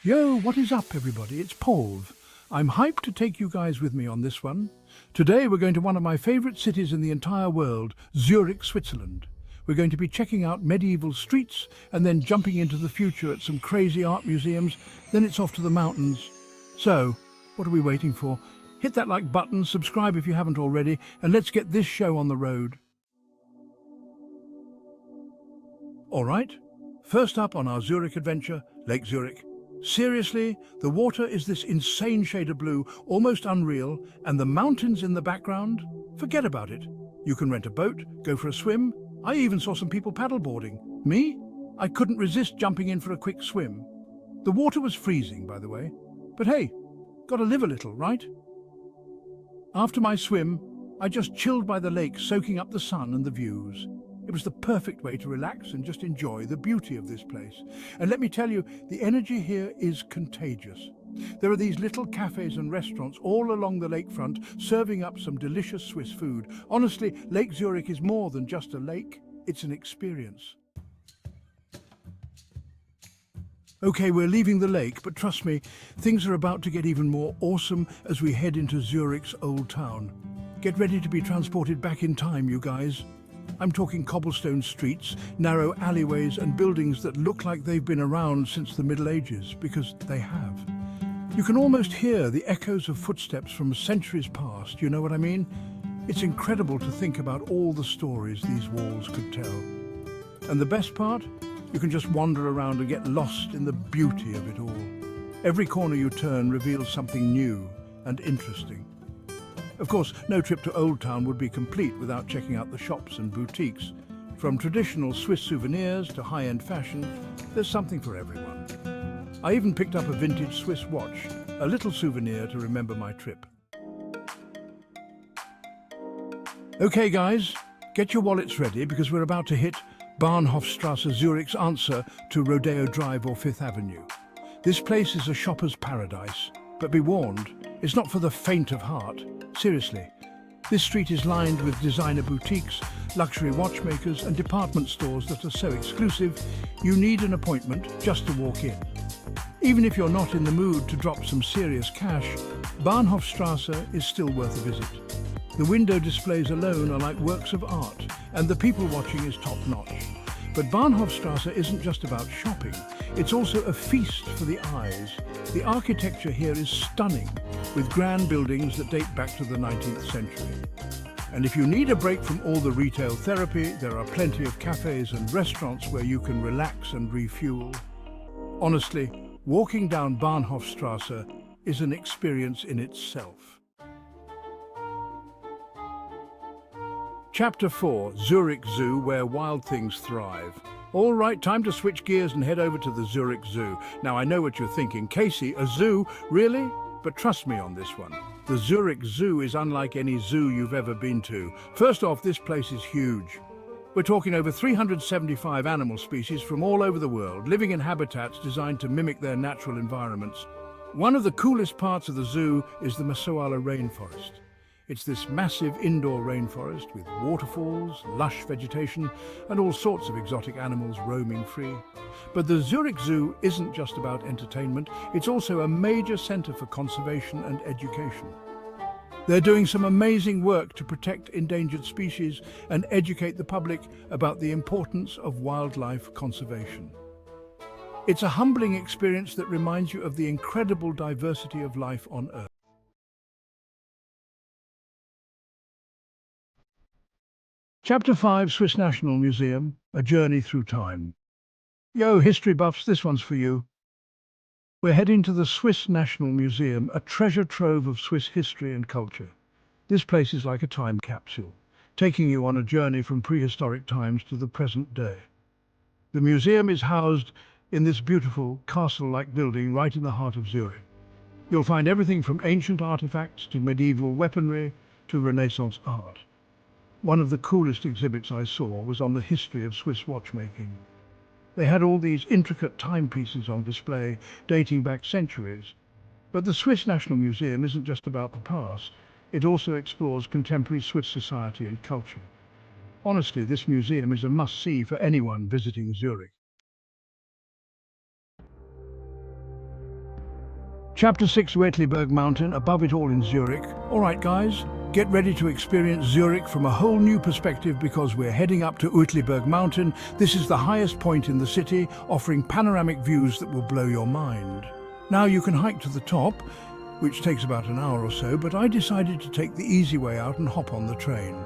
Yo, what is up, everybody? It's Paul. I'm hyped to take you guys with me on this one. Today we're going to one of my favorite cities in the entire world, Zurich, Switzerland. We're going to be checking out medieval streets and then jumping into the future at some crazy art museums. Then it's off to the mountains. So, what are we waiting for? Hit that like button, subscribe if you haven't already, and let's get this show on the road. All right, first up on our Zurich adventure, Lake Zurich. Seriously, the water is this insane shade of blue, almost unreal, and the mountains in the background? Forget about it. You can rent a boat, go for a swim. I even saw some people paddleboarding. Me? I couldn't resist jumping in for a quick swim. The water was freezing, by the way. But hey, gotta live a little, right? After my swim, I just chilled by the lake, soaking up the sun and the views. It was the perfect way to relax and just enjoy the beauty of this place. And let me tell you, the energy here is contagious. There are these little cafes and restaurants all along the lakefront serving up some delicious Swiss food. Honestly, Lake Zurich is more than just a lake, it's an experience. Okay, we're leaving the lake, but trust me, things are about to get even more awesome as we head into Zurich's old town. Get ready to be transported back in time, you guys. I'm talking cobblestone streets, narrow alleyways and buildings that look like they've been around since the Middle Ages, because they have. You can almost hear the echoes of footsteps from centuries past, you know what I mean? It's incredible to think about all the stories these walls could tell. And the best part? You can just wander around and get lost in the beauty of it all. Every corner you turn reveals something new and interesting. Of course, no trip to Old Town would be complete without checking out the shops and boutiques. From traditional Swiss souvenirs to high-end fashion, there's something for everyone. I even picked up a vintage Swiss watch, a little souvenir to remember my trip. Okay guys, get your wallets ready because we're about to hit Bahnhofstrasse, Zurich's answer to Rodeo Drive or Fifth Avenue. This place is a shopper's paradise, but be warned, it's not for the faint of heart. Seriously, this street is lined with designer boutiques, luxury watchmakers and department stores that are so exclusive, you need an appointment just to walk in. Even if you're not in the mood to drop some serious cash, Bahnhofstrasse is still worth a visit. The window displays alone are like works of art, and the people watching is top-notch. But Bahnhofstrasse isn't just about shopping, it's also a feast for the eyes. The architecture here is stunning, with grand buildings that date back to the 19th century. And if you need a break from all the retail therapy, there are plenty of cafes and restaurants where you can relax and refuel. Honestly, walking down Bahnhofstrasse is an experience in itself. Chapter 4, Zurich Zoo, where wild things thrive. All right, time to switch gears and head over to the Zurich Zoo. Now I know what you're thinking, Casey, a zoo? Really? But trust me on this one. The Zurich Zoo is unlike any zoo you've ever been to. First off, this place is huge. We're talking over 375 animal species from all over the world, living in habitats designed to mimic their natural environments. One of the coolest parts of the zoo is the Masoala rainforest. It's this massive indoor rainforest with waterfalls, lush vegetation, and all sorts of exotic animals roaming free. But the Zurich Zoo isn't just about entertainment, it's also a major centre for conservation and education. They're doing some amazing work to protect endangered species and educate the public about the importance of wildlife conservation. It's a humbling experience that reminds you of the incredible diversity of life on Earth. Chapter 5, Swiss National Museum, A Journey Through Time. Yo, history buffs, this one's for you. We're heading to the Swiss National Museum, a treasure trove of Swiss history and culture. This place is like a time capsule, taking you on a journey from prehistoric times to the present day. The museum is housed in this beautiful castle-like building right in the heart of Zurich. You'll find everything from ancient artifacts to medieval weaponry to Renaissance art. One of the coolest exhibits I saw was on the history of Swiss watchmaking. They had all these intricate timepieces on display, dating back centuries. But the Swiss National Museum isn't just about the past. It also explores contemporary Swiss society and culture. Honestly, this museum is a must-see for anyone visiting Zurich. Chapter 6, Uetliberg Mountain, above it all in Zurich. All right, guys, get ready to experience Zurich from a whole new perspective because we're heading up to Uetliberg Mountain. This is the highest point in the city, offering panoramic views that will blow your mind. Now you can hike to the top, which takes about an hour or so, but I decided to take the easy way out and hop on the train.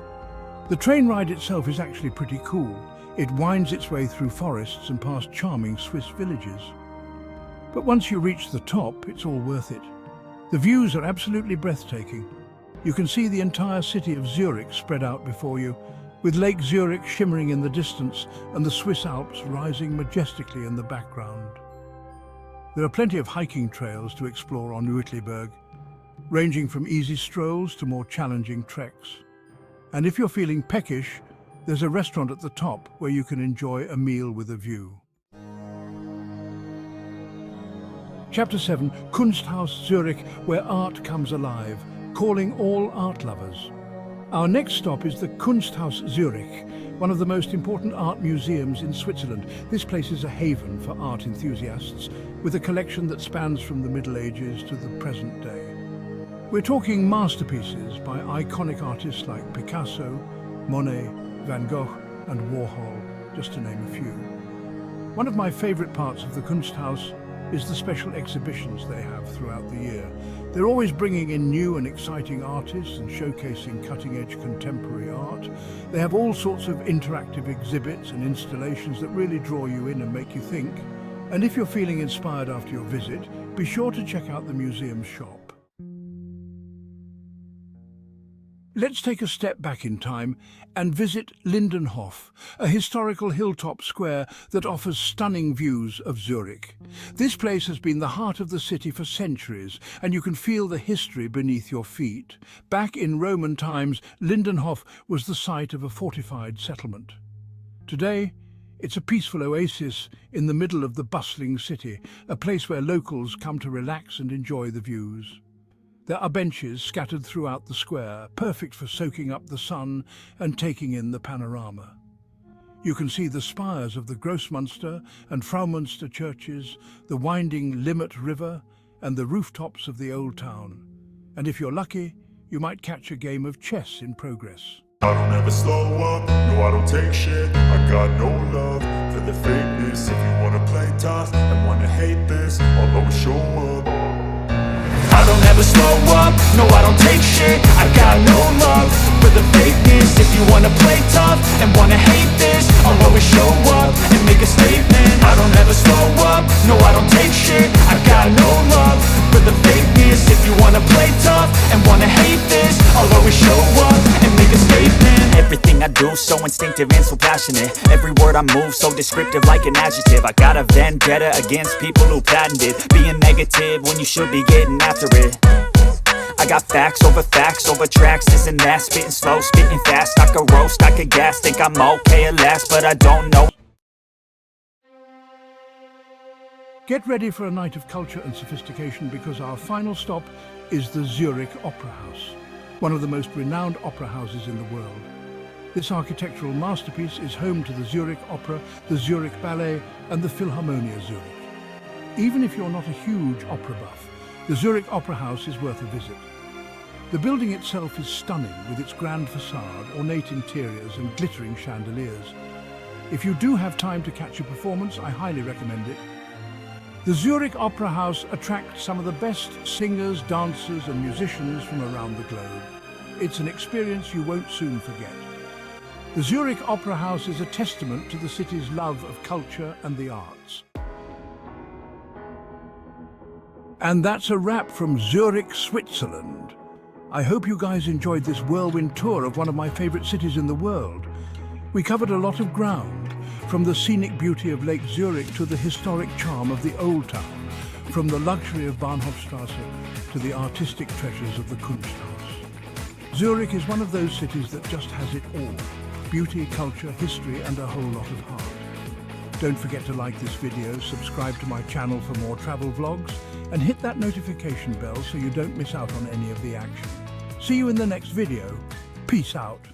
The train ride itself is actually pretty cool. It winds its way through forests and past charming Swiss villages. But once you reach the top, it's all worth it. The views are absolutely breathtaking. You can see the entire city of Zurich spread out before you, with Lake Zurich shimmering in the distance and the Swiss Alps rising majestically in the background. There are plenty of hiking trails to explore on Uetliberg, ranging from easy strolls to more challenging treks. And if you're feeling peckish, there's a restaurant at the top where you can enjoy a meal with a view. Chapter 7, Kunsthaus Zurich, where art comes alive, calling all art lovers. Our next stop is the Kunsthaus Zurich, one of the most important art museums in Switzerland. This place is a haven for art enthusiasts, with a collection that spans from the Middle Ages to the present day. We're talking masterpieces by iconic artists like Picasso, Monet, Van Gogh and Warhol, just to name a few. One of my favorite parts of the Kunsthaus is the special exhibitions they have throughout the year. They're always bringing in new and exciting artists and showcasing cutting-edge contemporary art. They have all sorts of interactive exhibits and installations that really draw you in and make you think. And if you're feeling inspired after your visit, be sure to check out the museum's shop. Let's take a step back in time and visit Lindenhof, a historical hilltop square that offers stunning views of Zurich. This place has been the heart of the city for centuries, and you can feel the history beneath your feet. Back in Roman times, Lindenhof was the site of a fortified settlement. Today, it's a peaceful oasis in the middle of the bustling city, a place where locals come to relax and enjoy the views. There are benches scattered throughout the square, perfect for soaking up the sun and taking in the panorama. You can see the spires of the Grossmünster and Fraumünster churches, the winding Limmat River, and the rooftops of the old town. And if you're lucky, you might catch a game of chess in progress. I don't ever slow up, no I don't take shit. I got no love for the fakeness. If you wanna play tough and wanna hate this, I'll always show up. I don't ever slow up, no I don't take shit. I got no love for the fakeness. If you wanna play tough and wanna hate this, I'll always show up and make a statement. I don't ever slow up, no I don't take shit. I got no love for the fakeness. If you wanna play tough and wanna hate this, I'll always show up and make a statement. Everything I do so instinctive and so passionate. Every word I move so descriptive like an adjective. I got a vendetta against people who patented being negative when you should be getting after it. I got facts over tracks, this and that. Spitting slow, spitting fast. I could roast, I could gas. Think I'm okay at last, but I don't know. Get ready for a night of culture and sophistication because our final stop is the Zurich Opera House, one of the most renowned opera houses in the world. This architectural masterpiece is home to the Zurich Opera, the Zurich Ballet and the Philharmonia Zurich. Even if you're not a huge opera buff, the Zurich Opera House is worth a visit. The building itself is stunning with its grand facade, ornate interiors and glittering chandeliers. If you do have time to catch a performance, I highly recommend it. The Zurich Opera House attracts some of the best singers, dancers and musicians from around the globe. It's an experience you won't soon forget. The Zurich Opera House is a testament to the city's love of culture and the arts. And that's a wrap from Zurich, Switzerland. I hope you guys enjoyed this whirlwind tour of one of my favorite cities in the world. We covered a lot of ground, from the scenic beauty of Lake Zurich to the historic charm of the Old Town, from the luxury of Bahnhofstrasse to the artistic treasures of the Kunsthaus. Zurich is one of those cities that just has it all: beauty, culture, history and a whole lot of heart. Don't forget to like this video, subscribe to my channel for more travel vlogs, and hit that notification bell so you don't miss out on any of the action. See you in the next video. Peace out.